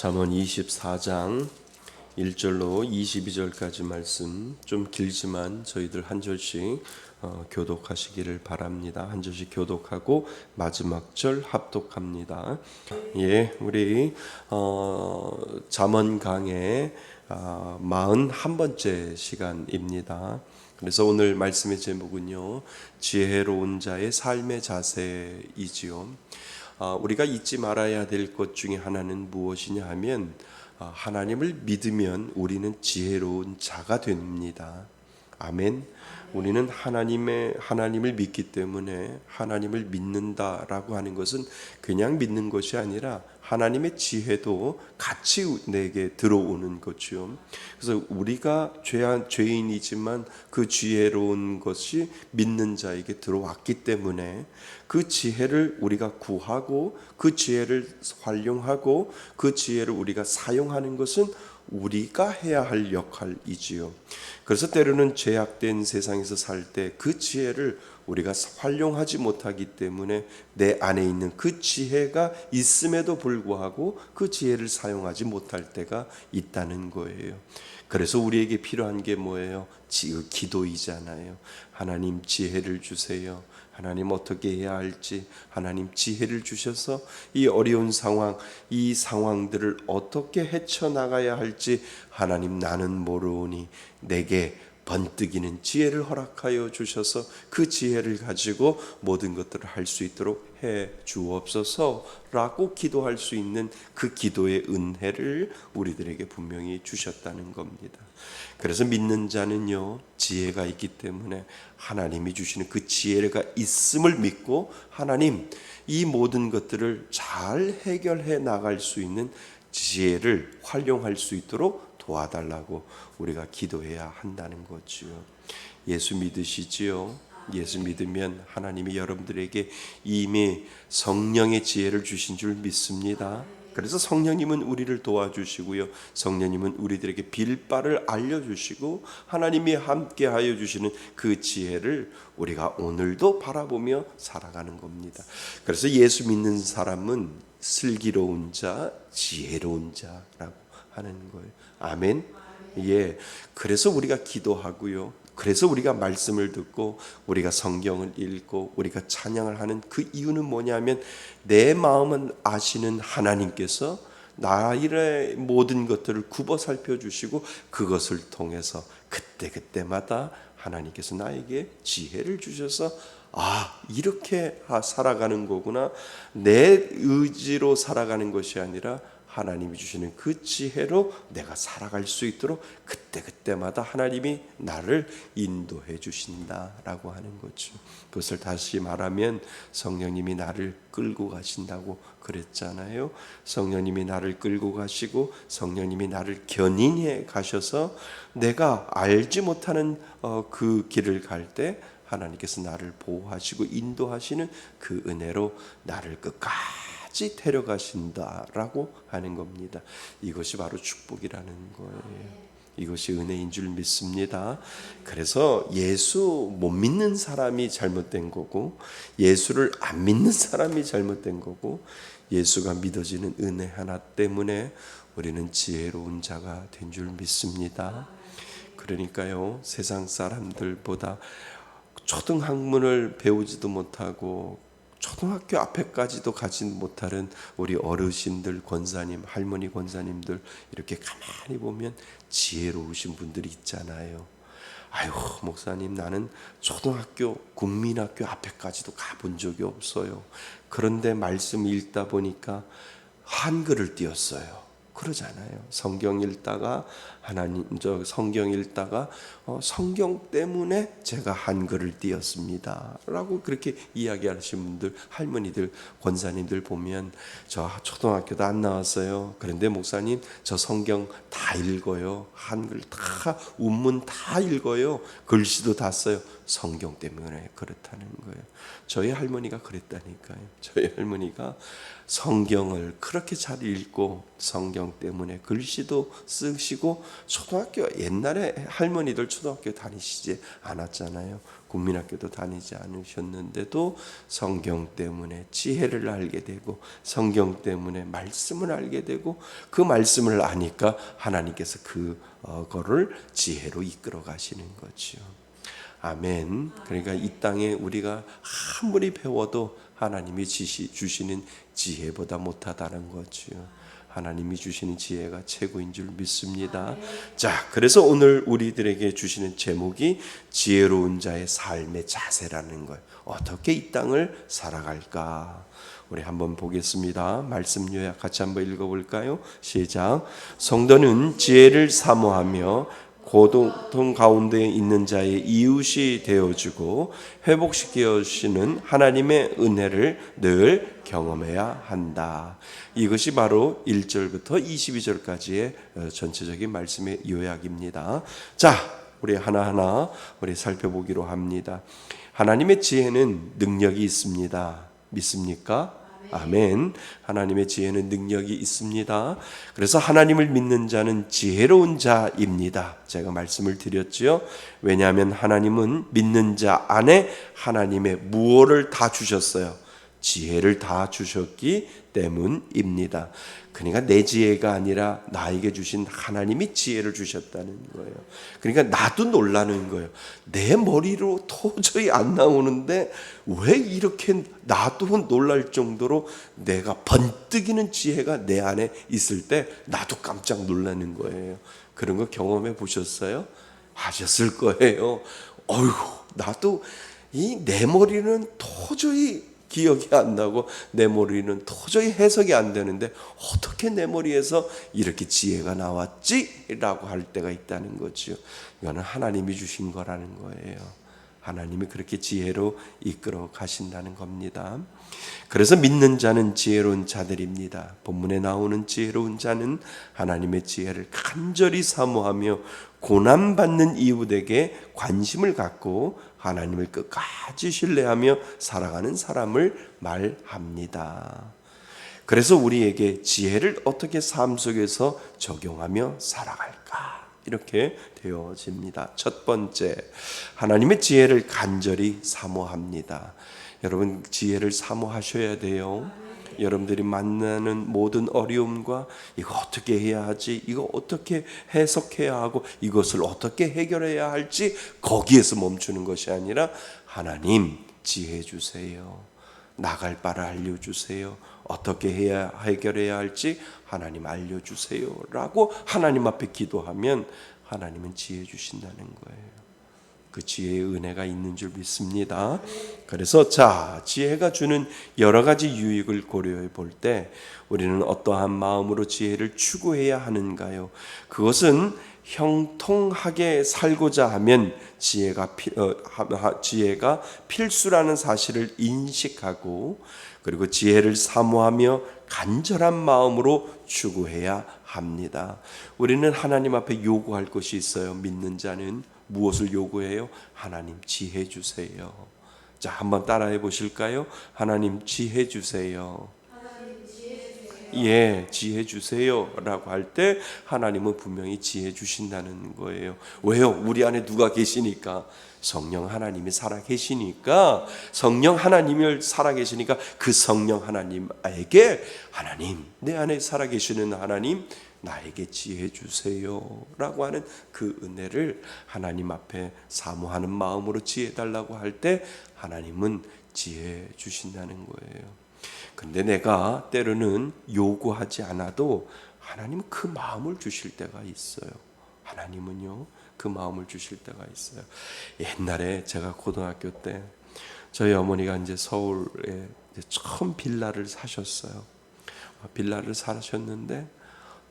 잠언 24장 1절로 22절까지 말씀, 좀 길지만 저희들 한 절씩 교독하시기를 바랍니다. 한 절씩 교독하고 마지막 절 합독합니다. 예, 우리 잠언 강의 41번째 시간입니다. 그래서 오늘 말씀의 제목은요, 지혜로운 자의 삶의 자세이지요. 우리가 잊지 말아야 될 것 중에 하나는 무엇이냐 하면, 하나님을 믿으면 우리는 지혜로운 자가 됩니다. 아멘. 우리는 하나님을 믿기 때문에 하나님을 믿는다라고 하는 것은 그냥 믿는 것이 아니라 하나님의 지혜도 같이 내게 들어오는 거죠. 그래서 우리가 죄인이지만 그 지혜로운 것이 믿는 자에게 들어왔기 때문에 그 지혜를 우리가 구하고 그 지혜를 활용하고 그 지혜를 우리가 사용하는 것은 우리가 해야 할 역할이지요. 그래서 때로는 죄악된 세상에서 살 때 그 지혜를 우리가 활용하지 못하기 때문에 내 안에 있는 그 지혜가 있음에도 불구하고 그 지혜를 사용하지 못할 때가 있다는 거예요. 그래서 우리에게 필요한 게 뭐예요? 기도이잖아요. 하나님 지혜를 주세요. 하나님 어떻게 해야 할지 하나님 지혜를 주셔서 이 어려운 상황, 이 상황들을 어떻게 헤쳐나가야 할지 하나님 나는 모르오니 내게 번뜩이는 지혜를 허락하여 주셔서 그 지혜를 가지고 모든 것들을 할 수 있도록 해 주옵소서라고 기도할 수 있는 그 기도의 은혜를 우리들에게 분명히 주셨다는 겁니다. 그래서 믿는 자는요, 지혜가 있기 때문에 하나님이 주시는 그 지혜가 있음을 믿고 하나님 이 모든 것들을 잘 해결해 나갈 수 있는 지혜를 활용할 수 있도록 도와달라고 우리가 기도해야 한다는 거죠. 예수 믿으시지요? 예수 믿으면 하나님이 여러분들에게 이미 성령의 지혜를 주신 줄 믿습니다. 그래서 성령님은 우리를 도와주시고요, 성령님은 우리들에게 빌 바를 알려주시고 하나님이 함께하여 주시는 그 지혜를 우리가 오늘도 바라보며 살아가는 겁니다. 그래서 예수 믿는 사람은 슬기로운 자, 지혜로운 자라고 하는 거예요. 아멘. 예. 그래서 우리가 기도하고요, 그래서 우리가 말씀을 듣고 우리가 성경을 읽고 우리가 찬양을 하는 그 이유는 뭐냐면 내 마음은 아시는 하나님께서 나의 모든 것들을 굽어 살펴주시고 그것을 통해서 그때마다 하나님께서 나에게 지혜를 주셔서 이렇게 살아가는 거구나, 내 의지로 살아가는 것이 아니라 하나님이 주시는 그 지혜로 내가 살아갈 수 있도록 그때마다 하나님이 나를 인도해 주신다라고 하는 거죠. 그것을 다시 말하면 성령님이 나를 끌고 가신다고 그랬잖아요. 성령님이 나를 끌고 가시고 성령님이 나를 견인해 가셔서 내가 알지 못하는 그 길을 갈 때 하나님께서 나를 보호하시고 인도하시는 그 은혜로 나를 끝까지 데려가신다라고 하는 겁니다. 이것이 바로 축복이라는 거예요. 이것이 은혜인 줄 믿습니다. 그래서 예수 못 믿는 사람이 잘못된 거고 예수를 안 믿는 사람이 잘못된 거고 예수가 믿어지는 은혜 하나 때문에 우리는 지혜로운 자가 된 줄 믿습니다. 그러니까요, 세상 사람들보다 초등학문을 배우지도 못하고 초등학교 앞에까지도 가지 못하는 우리 어르신들, 권사님, 할머니 권사님들 이렇게 가만히 보면 지혜로우신 분들이 있잖아요. 아유, 목사님 나는 초등학교, 국민학교 앞에까지도 가본 적이 없어요. 그런데 말씀 읽다 보니까 한글을 띄었어요. 그러잖아요. 성경 읽다가 성경 때문에 제가 한글을 띄었습니다라고 그렇게 이야기하시는 분들, 할머니들, 권사님들 보면 저 초등학교도 안 나왔어요. 그런데 목사님 저 성경 다 읽어요. 한글 다, 운문 다 읽어요. 글씨도 다 써요. 성경 때문에 그렇다는 거예요. 저희 할머니가 그랬다니까요. 저희 할머니가 성경을 그렇게 잘 읽고 성경 때문에 글씨도 쓰시고, 초등학교, 옛날에 할머니들 초등학교 다니시지 않았잖아요. 국민학교도 다니지 않으셨는데도 성경 때문에 지혜를 알게 되고, 성경 때문에 말씀을 알게 되고, 그 말씀을 아니까 하나님께서 그거를 지혜로 이끌어 가시는 거죠. 아멘. 그러니까 이 땅에 우리가 아무리 배워도 하나님이 주시는 지혜보다 못하다는 거죠. 하나님이 주시는 지혜가 최고인 줄 믿습니다. 자, 그래서 오늘 우리들에게 주시는 제목이 지혜로운 자의 삶의 자세라는 거예요. 어떻게 이 땅을 살아갈까? 우리 한번 보겠습니다. 말씀 요약 같이 한번 읽어볼까요? 시작. 성도는 지혜를 사모하며 고통 가운데 있는 자의 이웃이 되어주고 회복시켜 주시는 하나님의 은혜를 늘 경험해야 한다. 이것이 바로 1절부터 22절까지의 전체적인 말씀의 요약입니다. 자, 우리 하나하나 우리 살펴보기로 합니다. 하나님의 지혜는 능력이 있습니다. 믿습니까? 아멘. 하나님의 지혜는 능력이 있습니다. 그래서 하나님을 믿는 자는 지혜로운 자입니다. 제가 말씀을 드렸지요. 왜냐하면 하나님은 믿는 자 안에 하나님의 무엇을 다 주셨어요. 지혜를 다 주셨기 때문입니다. 그러니까 내 지혜가 아니라 나에게 주신 하나님이 지혜를 주셨다는 거예요. 그러니까 나도 놀라는 거예요. 내 머리로 도저히 안 나오는데 왜 이렇게 나도 놀랄 정도로 내가 번뜩이는 지혜가 내 안에 있을 때 나도 깜짝 놀라는 거예요. 그런 거 경험해 보셨어요? 하셨을 거예요. 어휴, 나도 이 내 머리는 도저히 기억이 안 나고 내 머리는 도저히 해석이 안 되는데 어떻게 내 머리에서 이렇게 지혜가 나왔지? 라고 할 때가 있다는 거죠. 이거는 하나님이 주신 거라는 거예요. 하나님이 그렇게 지혜로 이끌어 가신다는 겁니다. 그래서 믿는 자는 지혜로운 자들입니다. 본문에 나오는 지혜로운 자는 하나님의 지혜를 간절히 사모하며 고난받는 이웃에게 관심을 갖고 하나님을 끝까지 신뢰하며 살아가는 사람을 말합니다. 그래서 우리에게 지혜를 어떻게 삶 속에서 적용하며 살아갈까? 이렇게 되어집니다. 첫 번째, 하나님의 지혜를 간절히 사모합니다. 여러분, 지혜를 사모하셔야 돼요. 여러분들이 만나는 모든 어려움과 이거 어떻게 해야 하지? 이거 어떻게 해석해야 하고 이것을 어떻게 해결해야 할지 거기에서 멈추는 것이 아니라 하나님 지혜 주세요. 나갈 바를 알려주세요. 어떻게 해야 해결해야 할지 하나님 알려주세요. 라고 하나님 앞에 기도하면 하나님은 지혜 주신다는 거예요. 그 지혜의 은혜가 있는 줄 믿습니다. 그래서 자, 지혜가 주는 여러 가지 유익을 고려해 볼 때 우리는 어떠한 마음으로 지혜를 추구해야 하는가요? 그것은 형통하게 살고자 하면 지혜가 필수라는 사실을 인식하고, 그리고 지혜를 사모하며 간절한 마음으로 추구해야 합니다. 우리는 하나님 앞에 요구할 것이 있어요. 믿는 자는 무엇을 요구해요? 하나님 지혜 주세요. 자, 한번 따라해 보실까요? 하나님 지혜 주세요. 예, 지혜 주세요라고 할 때 하나님은 분명히 지혜 주신다는 거예요. 왜요? 우리 안에 누가 계시니까? 성령 하나님이 살아 계시니까, 성령 하나님을 살아 계시니까 그 성령 하나님에게 하나님, 내 안에 살아 계시는 하나님 나에게 지혜 주세요라고 하는 그 은혜를 하나님 앞에 사모하는 마음으로 지혜 달라고 할 때 하나님은 지혜 주신다는 거예요. 근데 내가 때로는 요구하지 않아도 하나님은 그 마음을 주실 때가 있어요. 하나님은요, 그 마음을 주실 때가 있어요. 옛날에 제가 고등학교 때 저희 어머니가 이제 서울에 처음 빌라를 사셨어요. 빌라를 사셨는데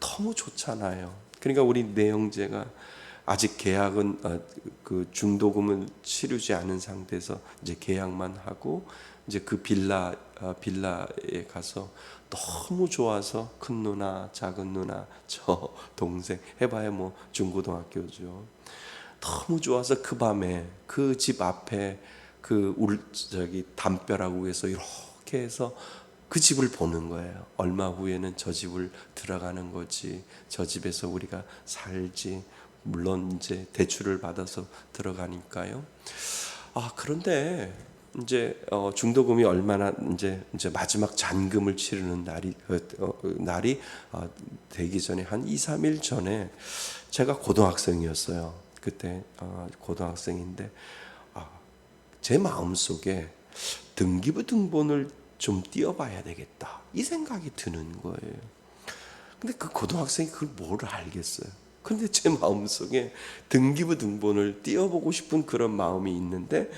너무 좋잖아요. 그러니까 우리 네 형제가 아직 계약은 그 중도금을 치르지 않은 상태에서 이제 계약만 하고 이제 그 빌라에 가서 너무 좋아서 큰 누나, 작은 누나, 저 동생 해봐야 뭐 중고등학교죠. 너무 좋아서 그 밤에 그 집 앞에 담벼락 위에서 이렇게 해서 그 집을 보는 거예요. 얼마 후에는 저 집을 들어가는 거지, 저 집에서 우리가 살지. 물론 이제 대출을 받아서 들어가니까요. 그런데 이제 중도금이 얼마나 이제 마지막 잔금을 치르는 날이 되기 전에 한 2, 3일 전에 제가 고등학생이었어요. 그때 고등학생인데 제 마음속에 등기부 등본을 좀 띄어봐야 되겠다 이 생각이 드는 거예요. 근데 그 고등학생이 그걸 뭘 알겠어요. 근데 제 마음속에 등기부 등본을 띄어보고 싶은 그런 마음이 있는데,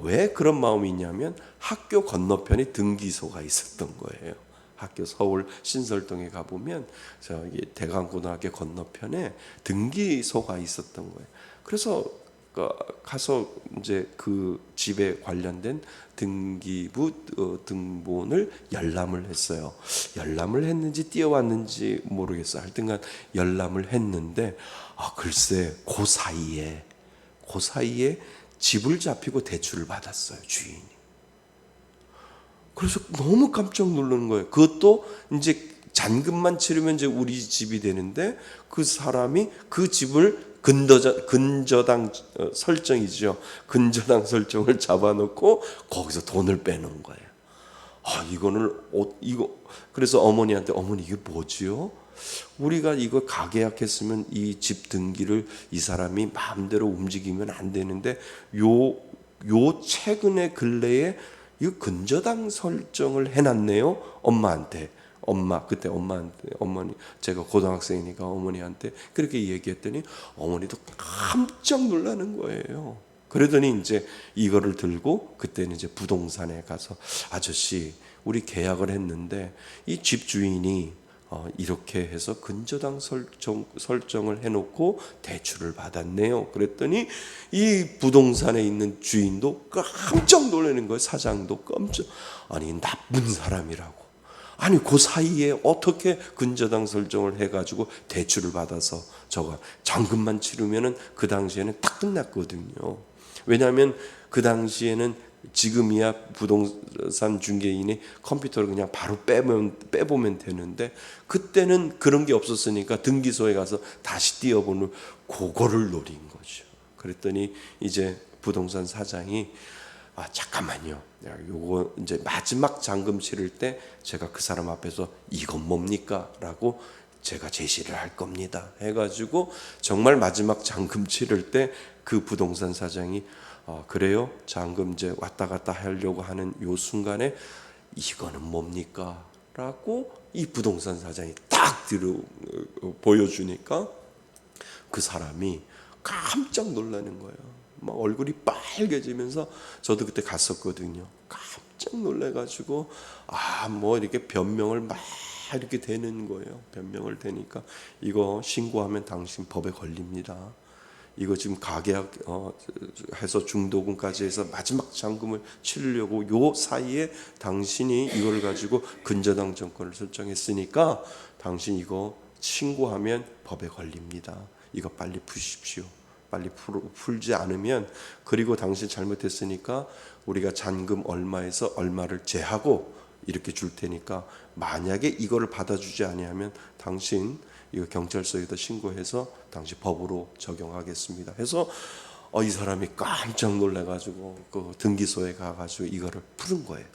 왜 그런 마음이 있냐면 학교 건너편에 등기소가 있었던 거예요. 학교 서울 신설동에 가보면 저기 대강고등학교 건너편에 등기소가 있었던 거예요. 그래서 가서 이제 그 집에 관련된 등기부 등본을 열람을 했어요. 열람을 했는지 띄어왔는지 모르겠어요. 하여튼간 열람을 했는데 글쎄 그 사이에 집을 잡히고 대출을 받았어요, 주인이. 그래서 너무 깜짝 놀라는 거예요. 그것도 이제 잔금만 치르면 이제 우리 집이 되는데, 그 사람이 그 집을 근저당 설정이죠. 근저당 설정을 잡아놓고 거기서 돈을 빼는 거예요. 그래서 어머니한테, 어머니 이게 뭐지요? 우리가 이거 가계약했으면 이 집 등기를 이 사람이 마음대로 움직이면 안 되는데 요 최근에 근래에 이 근저당 설정을 해놨네요. 엄마한테. 그때 어머니, 제가 고등학생이니까 어머니한테 그렇게 얘기했더니 어머니도 깜짝 놀라는 거예요. 그러더니 이제 이거를 들고 그때는 이제 부동산에 가서, 아저씨, 우리 계약을 했는데 이 집주인이 이렇게 해서 근저당 설정을 해놓고 대출을 받았네요. 그랬더니 이 부동산에 있는 주인도 깜짝 놀라는 거예요. 사장도 아니 나쁜 사람이라고. 아니 그 사이에 어떻게 근저당 설정을 해가지고 대출을 받아서 저거 잔금만 치르면은 그 당시에는 딱 끝났거든요. 왜냐하면 그 당시에는 지금이야 부동산 중개인이 컴퓨터를 그냥 바로 빼보면 되는데, 그때는 그런 게 없었으니까 등기소에 가서 다시 띄어보는 그거를 노린 거죠. 그랬더니 이제 부동산 사장이 잠깐만요. 요거 이제 마지막 잔금 치를 때 제가 그 사람 앞에서 이건 뭡니까? 라고 제가 제시를 할 겁니다. 해가지고 정말 마지막 잔금 치를 때 그 부동산 사장이 그래요? 잔금 이제 왔다 갔다 하려고 하는 요 순간에 이거는 뭡니까? 라고 이 부동산 사장이 딱 보여주니까 그 사람이 깜짝 놀라는 거예요. 막 얼굴이 빨개지면서, 저도 그때 갔었거든요. 깜짝 놀래가지고 뭐 이렇게 변명을 막 이렇게 되는 거예요. 변명을 되니까 이거 신고하면 당신 법에 걸립니다. 이거 지금 가계약 해서 중도금까지 해서 마지막 잔금을 치르려고 요 사이에 당신이 이걸 가지고 근저당 정권을 설정했으니까 당신 이거 신고하면 법에 걸립니다. 이거 빨리 푸십시오. 빨리 풀지 않으면, 그리고 당신 잘못했으니까 우리가 잔금 얼마에서 얼마를 제하고 이렇게 줄 테니까 만약에 이거를 받아주지 아니하면 당신 이거 경찰서에다 신고해서 당시 법으로 적용하겠습니다. 해서 이 사람이 깜짝 놀래가지고 그 등기소에 가가지고 이거를 푸는 거예요.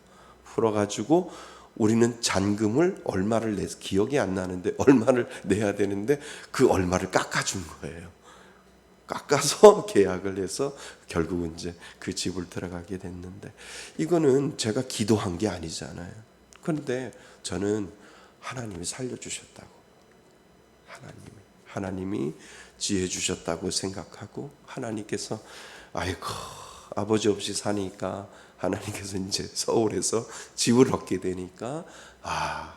풀어가지고 우리는 잔금을 얼마를 내서 기억이 안 나는데 얼마를 내야 되는데 그 얼마를 깎아준 거예요. 깎아서 계약을 해서 결국은 이제 그 집을 들어가게 됐는데, 이거는 제가 기도한 게 아니잖아요. 그런데 저는 하나님이 살려주셨다고, 하나님이 지혜 주셨다고 생각하고, 하나님께서 아이고 아버지 없이 사니까 하나님께서 이제 서울에서 집을 얻게 되니까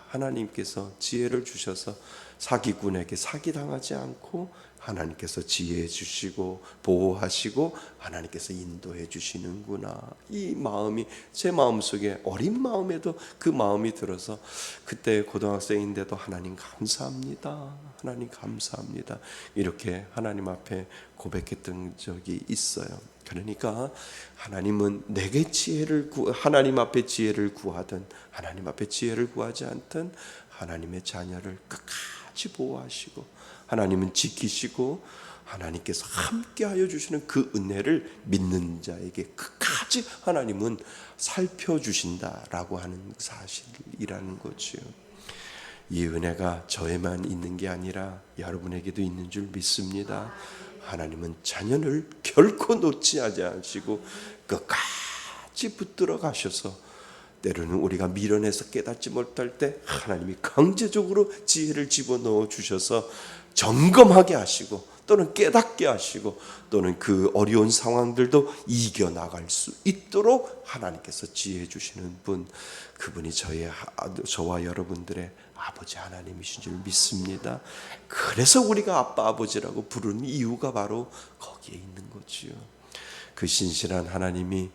하나님께서 지혜를 주셔서 사기꾼에게 사기당하지 않고 하나님께서 지혜해 주시고 보호하시고 하나님께서 인도해 주시는구나. 이 마음이 제 마음속에 어린 마음에도 그 마음이 들어서 그때 고등학생인데도 하나님 감사합니다. 하나님 감사합니다. 이렇게 하나님 앞에 고백했던 적이 있어요. 그러니까 하나님은 내게 하나님 앞에 지혜를 구하든 하나님 앞에 지혜를 구하지 않든 하나님의 자녀를 끝까지 보호하시고 하나님은 지키시고 하나님께서 함께하여 주시는 그 은혜를 믿는 자에게 끝까지 하나님은 살펴주신다라고 하는 사실이라는 거죠. 이 은혜가 저에만 있는 게 아니라 여러분에게도 있는 줄 믿습니다. 하나님은 자녀를 결코 놓지 않으시고 끝까지 붙들어 가셔서 때로는 우리가 미련해서 깨닫지 못할 때 하나님이 강제적으로 지혜를 집어넣어 주셔서 점검하게 하시고 또는 깨닫게 하시고 또는 그 어려운 상황들도 이겨나갈 수 있도록 하나님께서 지혜 주시는 분, 그분이 저와 여러분들의 아버지 하나님이신 줄 믿습니다. 그래서 우리가 아빠 아버지라고 부르는 이유가 바로 거기에 있는 거지요. 그 신실한 하나님이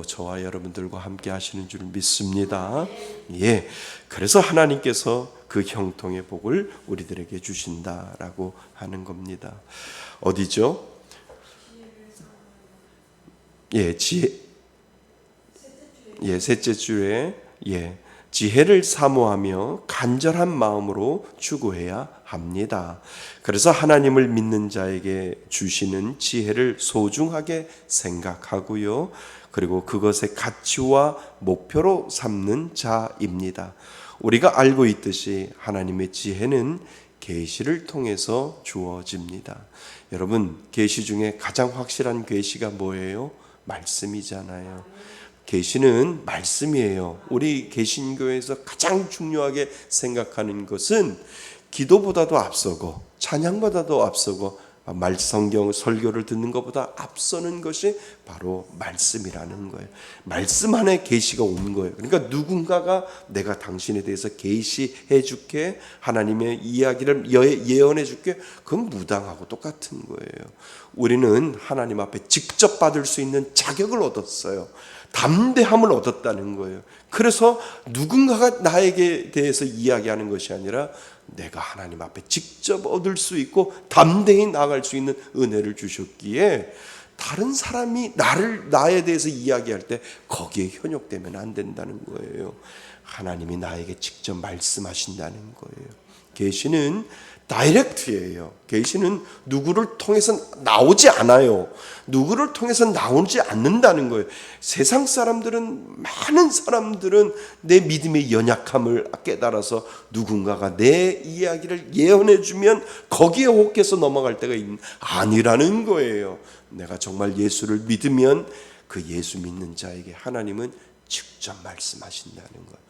저와 여러분들과 함께 하시는 줄 믿습니다. 예, 그래서 하나님께서 그 형통의 복을 우리들에게 주신다라고 하는 겁니다. 어디죠? 셋째 주에 지혜를 사모하며 간절한 마음으로 추구해야 합니다. 그래서 하나님을 믿는 자에게 주시는 지혜를 소중하게 생각하고요. 그리고 그것의 가치와 목표로 삼는 자입니다. 우리가 알고 있듯이 하나님의 지혜는 계시를 통해서 주어집니다. 여러분, 계시 중에 가장 확실한 계시가 뭐예요? 말씀이잖아요. 계시는 말씀이에요. 우리 개신교에서 가장 중요하게 생각하는 것은 기도보다도 앞서고 찬양보다도 앞서고 성경 설교를 듣는 것보다 앞서는 것이 바로 말씀이라는 거예요. 말씀 안에 계시가 온 거예요. 그러니까 누군가가 내가 당신에 대해서 계시해 줄게, 하나님의 이야기를 예언해 줄게, 그건 무당하고 똑같은 거예요. 우리는 하나님 앞에 직접 받을 수 있는 자격을 얻었어요. 담대함을 얻었다는 거예요. 그래서 누군가가 나에게 대해서 이야기하는 것이 아니라 내가 하나님 앞에 직접 얻을 수 있고 담대히 나아갈 수 있는 은혜를 주셨기에 다른 사람이 나에 대해서 이야기할 때 거기에 현혹되면 안 된다는 거예요. 하나님이 나에게 직접 말씀하신다는 거예요. 계시는 다이렉트예요. 계시는 누구를 통해서 나오지 않아요. 누구를 통해서 나오지 않는다는 거예요. 세상 사람들은, 많은 사람들은 내 믿음의 연약함을 깨달아서 누군가가 내 이야기를 예언해 주면 거기에 혹해서 넘어갈 때가 아니라는 거예요. 내가 정말 예수를 믿으면 그 예수 믿는 자에게 하나님은 직접 말씀하신다는 거예요.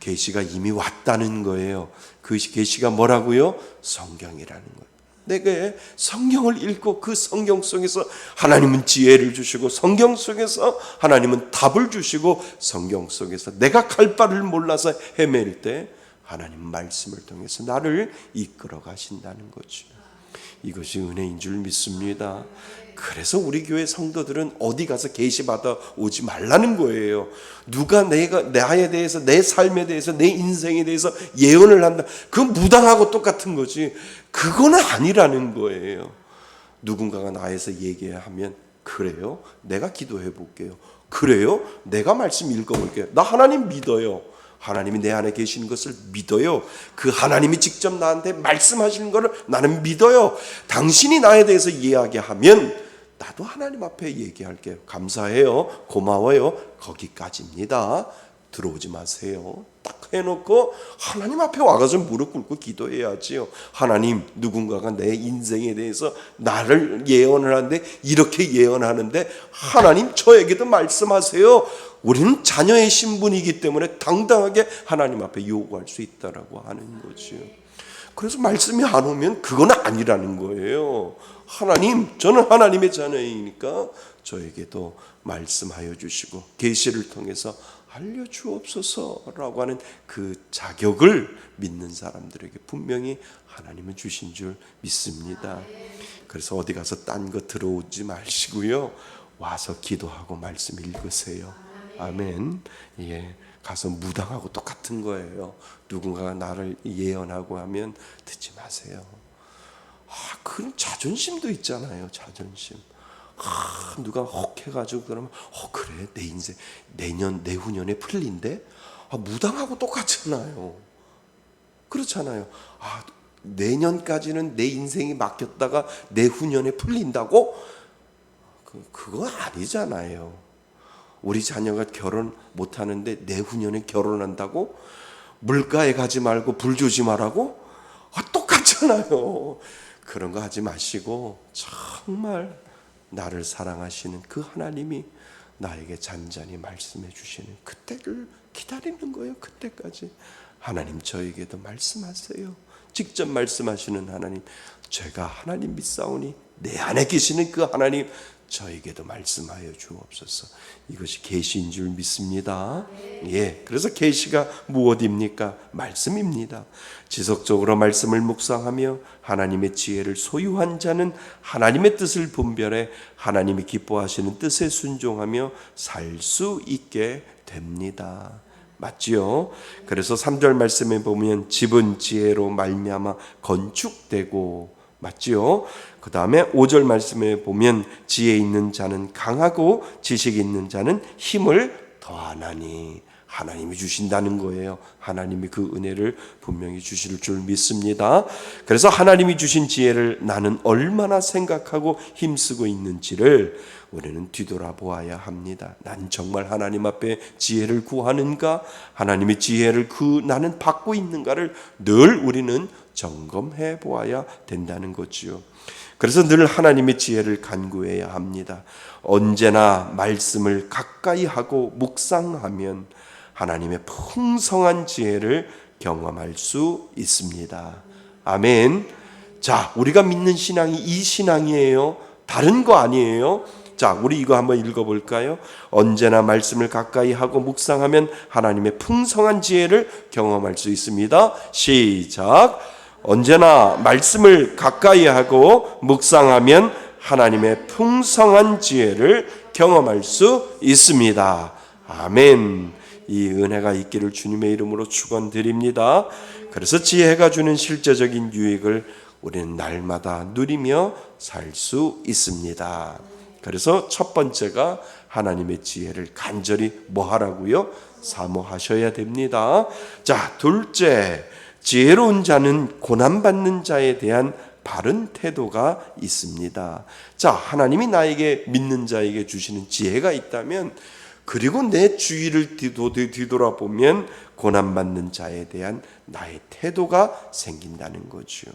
계시가 이미 왔다는 거예요. 그 계시가 뭐라고요? 성경이라는 거예요. 내게 성경을 읽고 그 성경 속에서 하나님은 지혜를 주시고 성경 속에서 하나님은 답을 주시고 성경 속에서 내가 갈 바를 몰라서 헤맬 때 하나님 말씀을 통해서 나를 이끌어 가신다는 거죠. 이것이 은혜인 줄 믿습니다. 그래서 우리 교회 성도들은 어디 가서 계시 받아 오지 말라는 거예요. 누가 나에 대해서, 내 삶에 대해서, 내 인생에 대해서 예언을 한다, 그건 무당하고 똑같은 거지. 그거는 아니라는 거예요. 누군가가 나에서 얘기하면 그래요? 내가 기도해 볼게요. 그래요? 내가 말씀 읽어볼게요. 나 하나님 믿어요. 하나님이 내 안에 계시는 것을 믿어요. 그 하나님이 직접 나한테 말씀하시는 것을 나는 믿어요. 당신이 나에 대해서 이야기하면 나도 하나님 앞에 얘기할게요. 감사해요. 고마워요. 거기까지입니다. 들어오지 마세요. 딱 해놓고 하나님 앞에 와가지고 무릎 꿇고 기도해야지요. 하나님, 누군가가 내 인생에 대해서 나를 예언을 하는데 이렇게 예언하는데 하나님 저에게도 말씀하세요. 우리는 자녀의 신분이기 때문에 당당하게 하나님 앞에 요구할 수 있다라고 하는 거죠. 그래서 말씀이 안 오면 그건 아니라는 거예요. 하나님, 저는 하나님의 자녀이니까 저에게도 말씀하여 주시고 계시를 통해서 알려주옵소서라고 하는 그 자격을 믿는 사람들에게 분명히 하나님은 주신 줄 믿습니다. 그래서 어디 가서 딴 거 들어오지 마시고요, 와서 기도하고 말씀 읽으세요. 아멘. 예, 가서 무당하고 똑같은 거예요. 누군가가 나를 예언하고 하면 듣지 마세요. 그런 자존심도 있잖아요. 자존심. 누가 혹 해가지고 그러면 그래, 내 인생 내후년에 풀린대? 무당하고 똑같잖아요. 그렇잖아요. 내년까지는 내 인생이 막혔다가 내후년에 풀린다고? 그거 아니잖아요. 우리 자녀가 결혼 못하는데 내후년에 결혼한다고? 물가에 가지 말고 불 조심하라고? 똑같잖아요. 그런 거 하지 마시고 정말 나를 사랑하시는 그 하나님이 나에게 잔잔히 말씀해 주시는 그때를 기다리는 거예요. 그때까지. 하나님 저에게도 말씀하세요. 직접 말씀하시는 하나님, 제가 하나님 믿사오니 내 안에 계시는 그 하나님 저에게도 말씀하여 주옵소서. 이것이 계시인 줄 믿습니다. 예, 그래서 계시가 무엇입니까? 말씀입니다. 지속적으로 말씀을 묵상하며 하나님의 지혜를 소유한 자는 하나님의 뜻을 분별해 하나님이 기뻐하시는 뜻에 순종하며 살 수 있게 됩니다. 맞지요? 그래서 3절 말씀에 보면 집은 지혜로 말미암아 건축되고, 맞지요? 그 다음에 5절 말씀에 보면 지혜 있는 자는 강하고 지식 있는 자는 힘을 더하나니, 하나님이 주신다는 거예요. 하나님이 그 은혜를 분명히 주실 줄 믿습니다. 그래서 하나님이 주신 지혜를 나는 얼마나 생각하고 힘쓰고 있는지를 우리는 뒤돌아보아야 합니다. 난 정말 하나님 앞에 지혜를 구하는가? 하나님의 지혜를 나는 받고 있는가를 늘 우리는 점검해 보아야 된다는 거지요. 그래서 늘 하나님의 지혜를 간구해야 합니다. 언제나 말씀을 가까이 하고 묵상하면 하나님의 풍성한 지혜를 경험할 수 있습니다. 아멘. 자, 우리가 믿는 신앙이 이 신앙이에요. 다른 거 아니에요. 자, 우리 이거 한번 읽어볼까요? 언제나 말씀을 가까이 하고 묵상하면 하나님의 풍성한 지혜를 경험할 수 있습니다. 시작. 언제나 말씀을 가까이 하고 묵상하면 하나님의 풍성한 지혜를 경험할 수 있습니다. 아멘. 이 은혜가 있기를 주님의 이름으로 축원드립니다. 그래서 지혜가 주는 실제적인 유익을 우리는 날마다 누리며 살 수 있습니다. 그래서 첫 번째가 하나님의 지혜를 간절히 뭐 하라고요? 사모하셔야 됩니다. 자, 둘째, 지혜로운 자는 고난받는 자에 대한 바른 태도가 있습니다. 자, 하나님이 나에게 믿는 자에게 주시는 지혜가 있다면, 그리고 내 주위를 뒤돌아보면 고난받는 자에 대한 나의 태도가 생긴다는 거죠.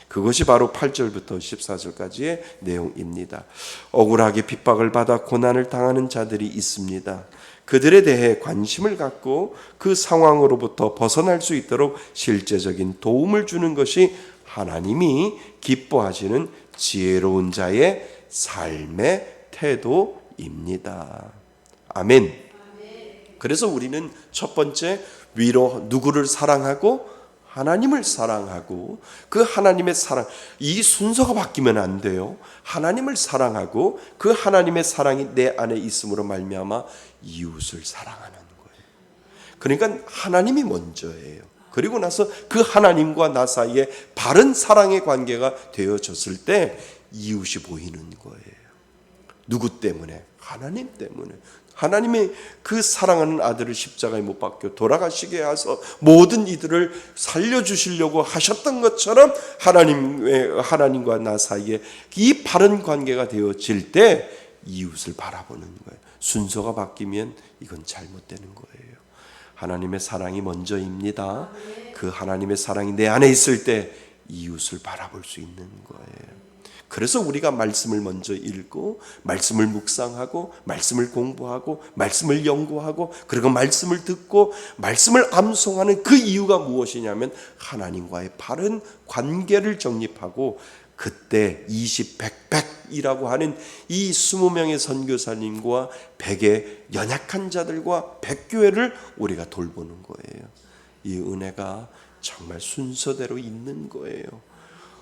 그것이 바로 8절부터 14절까지의 내용입니다. 억울하게 핍박을 받아 고난을 당하는 자들이 있습니다. 그들에 대해 관심을 갖고 그 상황으로부터 벗어날 수 있도록 실제적인 도움을 주는 것이 하나님이 기뻐하시는 지혜로운 자의 삶의 태도입니다. 아멘. 그래서 우리는 첫 번째, 누구를 사랑하고 하나님을 사랑하고 그 하나님의 사랑, 이 순서가 바뀌면 안 돼요. 하나님을 사랑하고 그 하나님의 사랑이 내 안에 있음으로 말미암아 이웃을 사랑하는 거예요. 그러니까 하나님이 먼저예요. 그리고 나서 그 하나님과 나 사이에 바른 사랑의 관계가 되어졌을 때 이웃이 보이는 거예요. 누구 때문에? 하나님 때문에. 하나님이 그 사랑하는 아들을 십자가에 못 박혀 돌아가시게 해서 모든 이들을 살려주시려고 하셨던 것처럼 하나님과 나 사이에 이 바른 관계가 되어질 때 이웃을 바라보는 거예요. 순서가 바뀌면 이건 잘못되는 거예요. 하나님의 사랑이 먼저입니다. 그 하나님의 사랑이 내 안에 있을 때 이웃을 바라볼 수 있는 거예요. 그래서 우리가 말씀을 먼저 읽고 말씀을 묵상하고 말씀을 공부하고 말씀을 연구하고 그리고 말씀을 듣고 말씀을 암송하는 그 이유가 무엇이냐면 하나님과의 바른 관계를 정립하고 그때 20, 100, 100이라고 하는 이 20명의 선교사님과 100의 연약한 자들과 100교회를 우리가 돌보는 거예요. 이 은혜가 정말 순서대로 있는 거예요.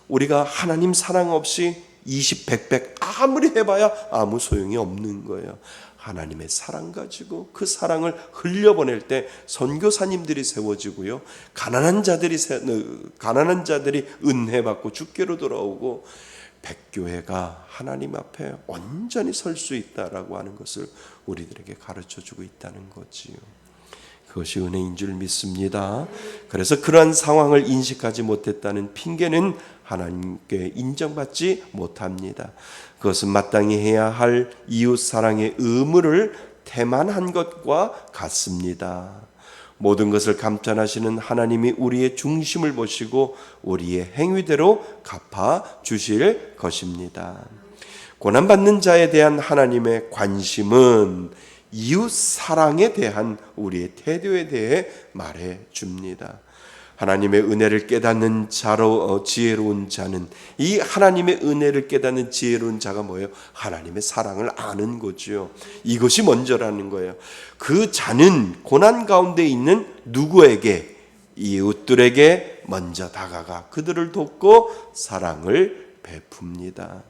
우리가 하나님 사랑 없이 20, 100, 100 아무리 해봐야 아무 소용이 없는 거예요. 하나님의 사랑 가지고 그 사랑을 흘려보낼 때 선교사님들이 세워지고요. 가난한 자들이 은혜 받고 주께로 돌아오고 백교회가 하나님 앞에 온전히 설 수 있다라고 하는 것을 우리들에게 가르쳐주고 있다는 거지요. 그것이 은혜인 줄 믿습니다. 그래서 그러한 상황을 인식하지 못했다는 핑계는 하나님께 인정받지 못합니다. 그것은 마땅히 해야 할 이웃 사랑의 의무를 태만한 것과 같습니다. 모든 것을 감찰하시는 하나님이 우리의 중심을 보시고 우리의 행위대로 갚아 주실 것입니다. 고난받는 자에 대한 하나님의 관심은 이웃 사랑에 대한 우리의 태도에 대해 말해 줍니다. 하나님의 은혜를 깨닫는 자로 지혜로운 자는 이 하나님의 은혜를 깨닫는 지혜로운 자가 뭐예요? 하나님의 사랑을 아는 거죠. 이것이 먼저라는 거예요. 그 자는 고난 가운데 있는 누구에게? 이웃들에게 먼저 다가가 그들을 돕고 사랑을 베풉니다.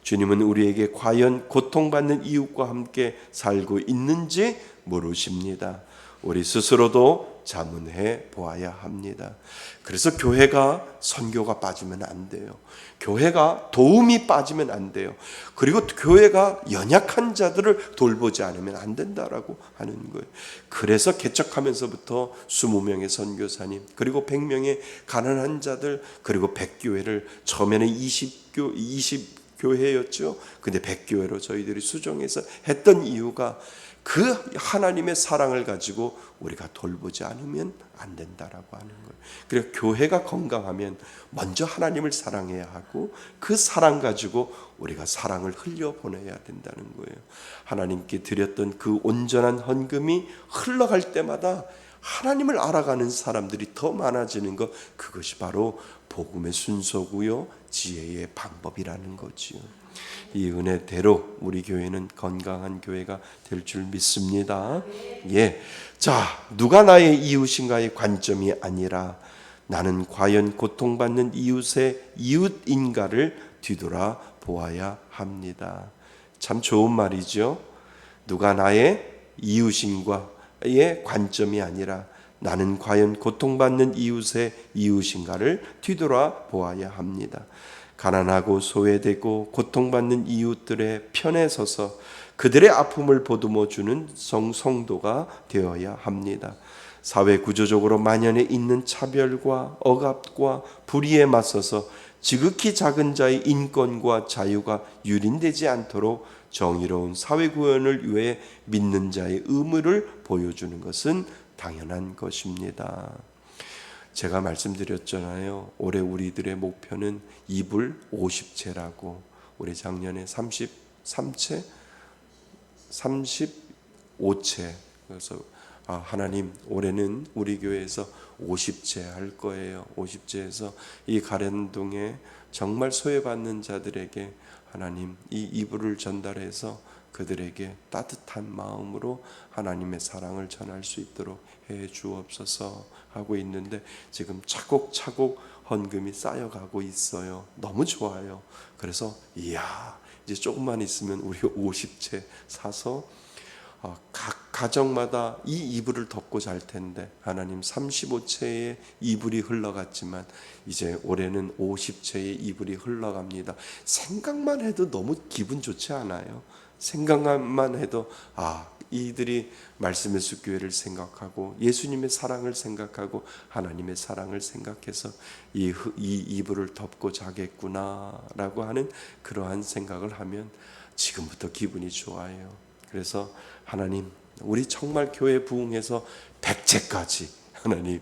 주님은 우리에게 과연 고통받는 이웃과 함께 살고 있는지 물으십니다. 우리 스스로도 자문해 보아야 합니다. 그래서 교회가 선교가 빠지면 안 돼요. 교회가 도움이 빠지면 안 돼요. 그리고 교회가 연약한 자들을 돌보지 않으면 안 된다라고 하는 거예요. 그래서 개척하면서부터 20명의 선교사님 그리고 100명의 가난한 자들 그리고 100교회를 처음에는 20교회였죠. 근데 100교회로 저희들이 수정해서 했던 이유가 그 하나님의 사랑을 가지고 우리가 돌보지 않으면 안 된다라고 하는 거예요. 그래서 교회가 건강하면 먼저 하나님을 사랑해야 하고 그 사랑 가지고 우리가 사랑을 흘려보내야 된다는 거예요. 하나님께 드렸던 그 온전한 헌금이 흘러갈 때마다 하나님을 알아가는 사람들이 더 많아지는 것, 그것이 바로 복음의 순서고요, 지혜의 방법이라는 거지요. 이 은혜대로 우리 교회는 건강한 교회가 될 줄 믿습니다. 예, 자, 누가 나의 이웃인가의 관점이 아니라 나는 과연 고통받는 이웃의 이웃인가를 뒤돌아 보아야 합니다. 참 좋은 말이죠. 누가 나의 이웃인가의 관점이 아니라 나는 과연 고통받는 이웃의 이웃인가를 뒤돌아 보아야 합니다. 가난하고 소외되고 고통받는 이웃들의 편에 서서 그들의 아픔을 보듬어 주는 성도가 되어야 합니다. 사회 구조적으로 만연해 있는 차별과 억압과 불의에 맞서서 지극히 작은 자의 인권과 자유가 유린되지 않도록 정의로운 사회 구현을 위해 믿는 자의 의무를 보여주는 것은 당연한 것입니다. 제가 말씀드렸잖아요. 올해 우리들의 목표는 이불 50채라고. 우리 작년에 33채, 35채. 그래서 하나님 올해는 우리 교회에서 50채 할 거예요. 50채에서 이 가련동에 정말 소외받는 자들에게 하나님 이 이불을 전달해서 그들에게 따뜻한 마음으로 하나님의 사랑을 전할 수 있도록 해 주옵소서 하고 있는데 지금 차곡차곡 헌금이 쌓여가고 있어요. 너무 좋아요. 그래서 이야, 이제 조금만 있으면 우리 50채 사서 각 가정마다 이 이불을 덮고 잘 텐데 하나님 35채의 이불이 흘러갔지만 이제 올해는 50채의 이불이 흘러갑니다. 생각만 해도 너무 기분 좋지 않아요? 생각만 해도 이들이 말씀의 숲교회를 생각하고 예수님의 사랑을 생각하고 하나님의 사랑을 생각해서 이 이불을 덮고 자겠구나라고 하는 그러한 생각을 하면 지금부터 기분이 좋아요. 그래서 하나님 우리 정말 교회 부흥해서 100채까지 하나님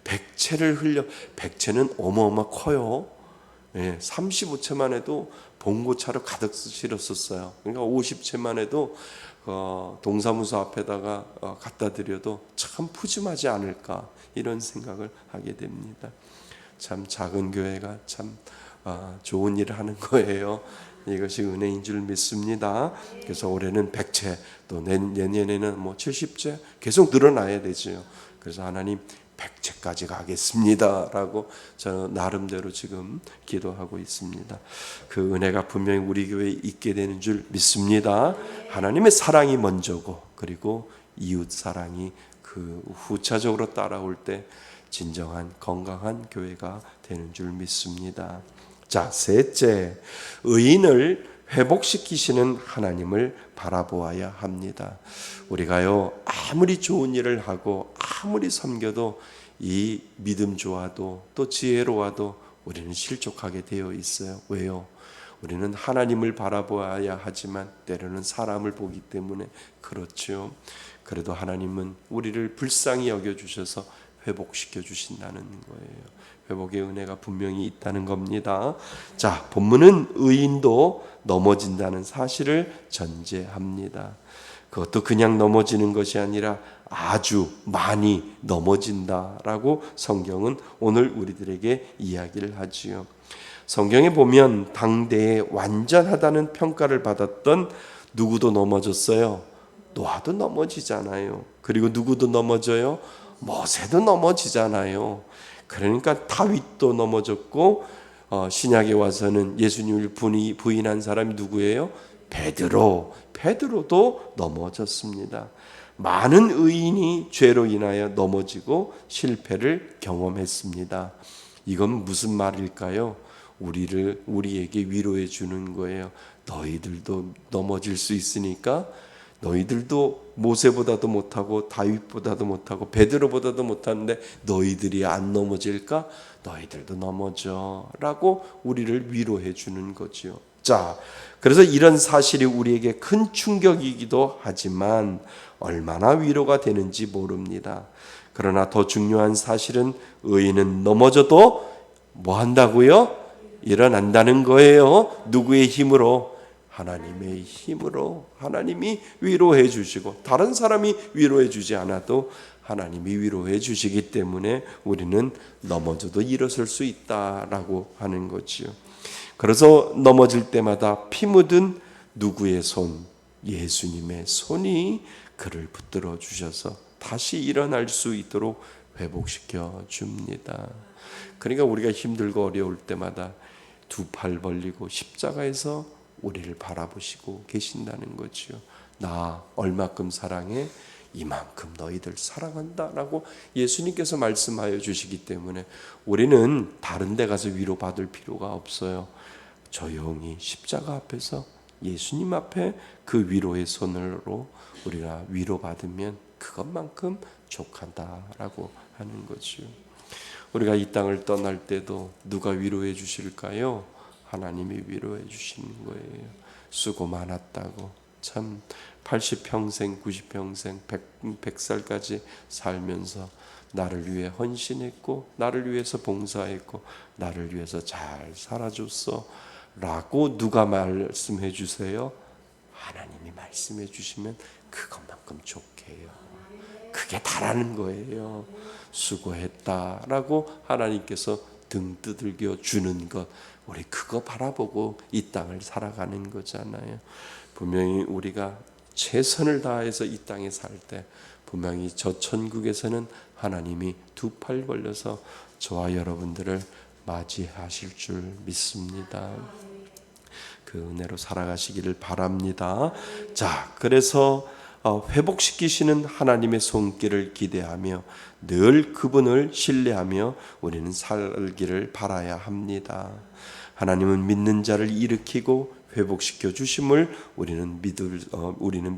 100채를 흘려. 100채는 어마어마 커요. 35채만 해도 봉고차로 가득 실었었어요. 그러니까 50채만 해도 동사무소 앞에다가 갖다 드려도 참 푸짐하지 않을까, 이런 생각을 하게 됩니다. 참 작은 교회가 참 좋은 일을 하는 거예요. 이것이 은혜인 줄 믿습니다. 그래서 올해는 100채, 또 내년에는 70채 계속 늘어나야 되죠. 그래서 하나님 100채까지 가겠습니다 라고 저는 나름대로 지금 기도하고 있습니다. 그 은혜가 분명히 우리 교회에 있게 되는 줄 믿습니다. 하나님의 사랑이 먼저고, 그리고 이웃 사랑이 그 후차적으로 따라올 때 진정한 건강한 교회가 되는 줄 믿습니다. 자, 셋째, 의인을 회복시키시는 하나님을 바라보아야 합니다. 우리가요, 아무리 좋은 일을 하고 아무리 섬겨도 이 믿음 좋아도 또 지혜로워도 우리는 실족하게 되어 있어요. 왜요? 우리는 하나님을 바라보아야 하지만 때로는 사람을 보기 때문에 그렇죠. 그래도 하나님은 우리를 불쌍히 여겨주셔서 회복시켜 주신다는 거예요. 회복의 은혜가 분명히 있다는 겁니다. 자, 본문은 의인도 넘어진다는 사실을 전제합니다. 그것도 그냥 넘어지는 것이 아니라 아주 많이 넘어진다라고 성경은 오늘 우리들에게 이야기를 하지요. 성경에 보면 당대에 완전하다는 평가를 받았던 누구도 넘어졌어요. 노아도 넘어지잖아요. 그리고 누구도 넘어져요? 모세도 넘어지잖아요. 그러니까 다윗도 넘어졌고, 신약에 와서는 예수님을 부인한 사람이 누구예요? 베드로도 넘어졌습니다. 많은 의인이 죄로 인하여 넘어지고 실패를 경험했습니다. 이건 무슨 말일까요? 우리에게 위로해 주는 거예요. 너희들도 넘어질 수 있으니까, 너희들도 모세보다도 못하고 다윗보다도 못하고 베드로보다도 못하는데 너희들이 안 넘어질까? 너희들도 넘어져 라고 우리를 위로해 주는 거죠. 자, 그래서 이런 사실이 우리에게 큰 충격이기도 하지만 얼마나 위로가 되는지 모릅니다. 그러나 더 중요한 사실은 의인은 넘어져도 뭐 한다고요? 일어난다는 거예요. 누구의 힘으로? 하나님의 힘으로. 하나님이 위로해 주시고, 다른 사람이 위로해 주지 않아도 하나님이 위로해 주시기 때문에 우리는 넘어져도 일어설 수 있다라고 하는 거지요. 그래서 넘어질 때마다 피 묻은 누구의 손? 예수님의 손이 그를 붙들어 주셔서 다시 일어날 수 있도록 회복시켜 줍니다. 그러니까 우리가 힘들고 어려울 때마다 두 팔 벌리고 십자가에서 우리를 바라보시고 계신다는 거죠. 나 얼마큼 사랑해? 이만큼 너희들 사랑한다 라고 예수님께서 말씀하여 주시기 때문에 우리는 다른 데 가서 위로받을 필요가 없어요. 조용히 십자가 앞에서 예수님 앞에 그 위로의 손으로 우리가 위로받으면 그것만큼 족하다라고 하는 거죠. 우리가 이 땅을 떠날 때도 누가 위로해 주실까요? 하나님이 위로해 주시는 거예요. 수고 많았다고. 참 80평생, 90평생, 100살까지 살면서 나를 위해 헌신했고, 나를 위해서 봉사했고, 나를 위해서 잘 살아줬어 라고 누가 말씀해 주세요? 하나님이 말씀해 주시면 그것만큼 좋게요. 그게 다라는 거예요. 수고했다라고 하나님께서 등 두들겨 주는 것, 우리 그거 바라보고 이 땅을 살아가는 거잖아요. 분명히 우리가 최선을 다해서 이 땅에 살 때 분명히 저 천국에서는 하나님이 두 팔 벌려서 저와 여러분들을 맞이하실 줄 믿습니다. 그 은혜로 살아가시기를 바랍니다. 자, 그래서 회복시키시는 하나님의 손길을 기대하며 늘 그분을 신뢰하며 우리는 살기를 바라야 합니다. 하나님은 믿는 자를 일으키고 회복시켜 주심을 우리는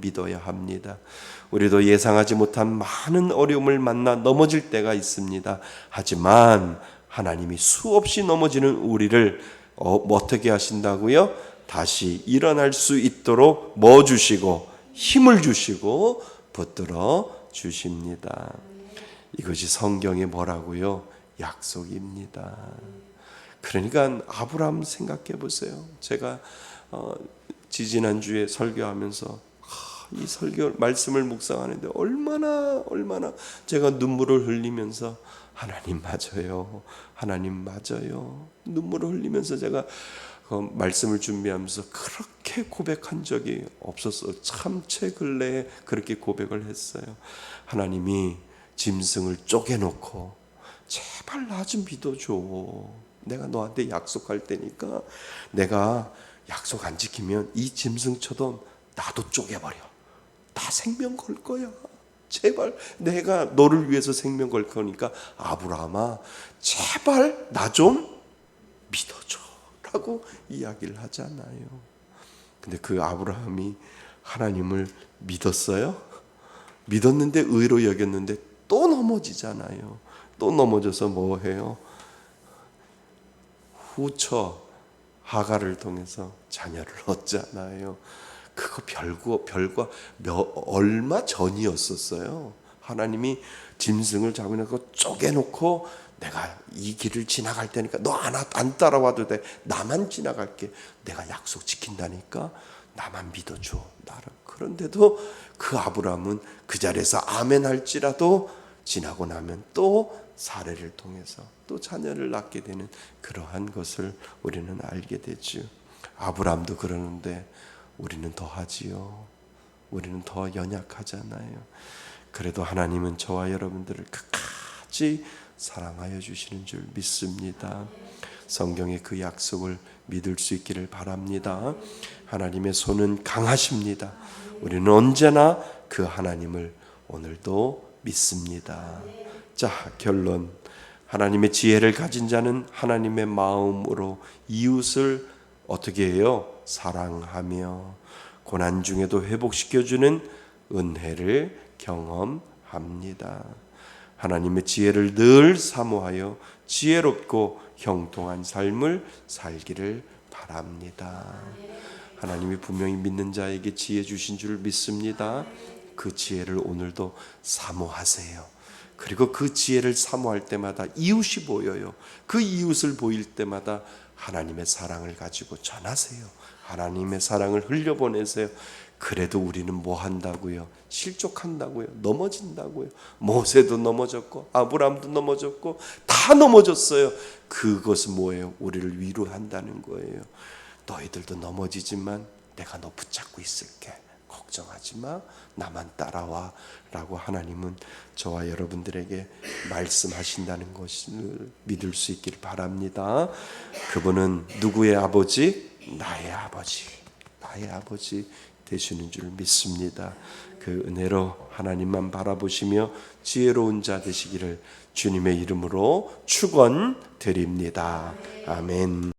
믿어야 합니다. 우리도 예상하지 못한 많은 어려움을 만나 넘어질 때가 있습니다. 하지만 하나님이 수없이 넘어지는 우리를 어떻게 하신다고요? 다시 일어날 수 있도록 뭐 주시고 힘을 주시고 붙들어 주십니다. 이것이 성경의 뭐라고요? 약속입니다. 그러니까 아브라함 생각해 보세요. 제가 지지난주에 설교하면서 이 설교 말씀을 묵상하는데 얼마나 제가 눈물을 흘리면서 하나님 맞아요. 하나님 맞아요. 눈물을 흘리면서 제가 말씀을 준비하면서 그렇게 고백한 적이 없었어요. 참 최근래에 그렇게 고백을 했어요. 하나님이 짐승을 쪼개놓고 제발 나 좀 믿어줘. 내가 너한테 약속할 테니까 내가 약속 안 지키면 이 짐승처럼 나도 쪼개버려. 나 생명 걸 거야. 제발 내가 너를 위해서 생명 걸 거니까 아브라함아 제발 나 좀 믿어줘 라고 이야기를 하잖아요. 근데 그 아브라함이 하나님을 믿었어요? 믿었는데 의로 여겼는데 또 넘어지잖아요. 또 넘어져서 뭐 해요? 후처 하갈을 통해서 자녀를 얻잖아요. 그거 별거 얼마 전이었었어요. 하나님이 짐승을 잡아놓고 쪼개놓고 내가 이 길을 지나갈 테니까 너 안 따라와도 돼. 나만 지나갈게. 내가 약속 지킨다니까 나만 믿어줘. 나를. 그런데도 그 아브라함은 그 자리에서 아멘 할지라도 지나고 나면 또 사례를 통해서 또 자녀를 낳게 되는 그러한 것을 우리는 알게 되죠. 아브라함도 그러는데 우리는 더 하지요. 우리는 더 연약하잖아요. 그래도 하나님은 저와 여러분들을 끝까지 사랑하여 주시는 줄 믿습니다. 성경의 그 약속을 믿을 수 있기를 바랍니다. 하나님의 손은 강하십니다. 우리는 언제나 그 하나님을 오늘도 믿습니다. 자, 결론. 하나님의 지혜를 가진 자는 하나님의 마음으로 이웃을 어떻게 해요? 사랑하며 고난 중에도 회복시켜주는 은혜를 경험합니다. 하나님의 지혜를 늘 사모하여 지혜롭고 형통한 삶을 살기를 바랍니다. 하나님이 분명히 믿는 자에게 지혜 주신 줄 믿습니다. 그 지혜를 오늘도 사모하세요. 그리고 그 지혜를 사모할 때마다 이웃이 보여요. 그 이웃을 보일 때마다 하나님의 사랑을 가지고 전하세요. 하나님의 사랑을 흘려보내세요. 그래도 우리는 뭐 한다고요? 실족한다고요? 넘어진다고요? 모세도 넘어졌고 아브라함도 넘어졌고 다 넘어졌어요. 그것은 뭐예요? 우리를 위로한다는 거예요. 너희들도 넘어지지만 내가 너 붙잡고 있을게. 걱정하지 마. 나만 따라와 라고 하나님은 저와 여러분들에게 말씀하신다는 것을 믿을 수 있기를 바랍니다. 그분은 누구의 아버지? 나의 아버지 되시는 줄 믿습니다. 그 은혜로 하나님만 바라보시며 지혜로운 자 되시기를 주님의 이름으로 축원드립니다. 아멘.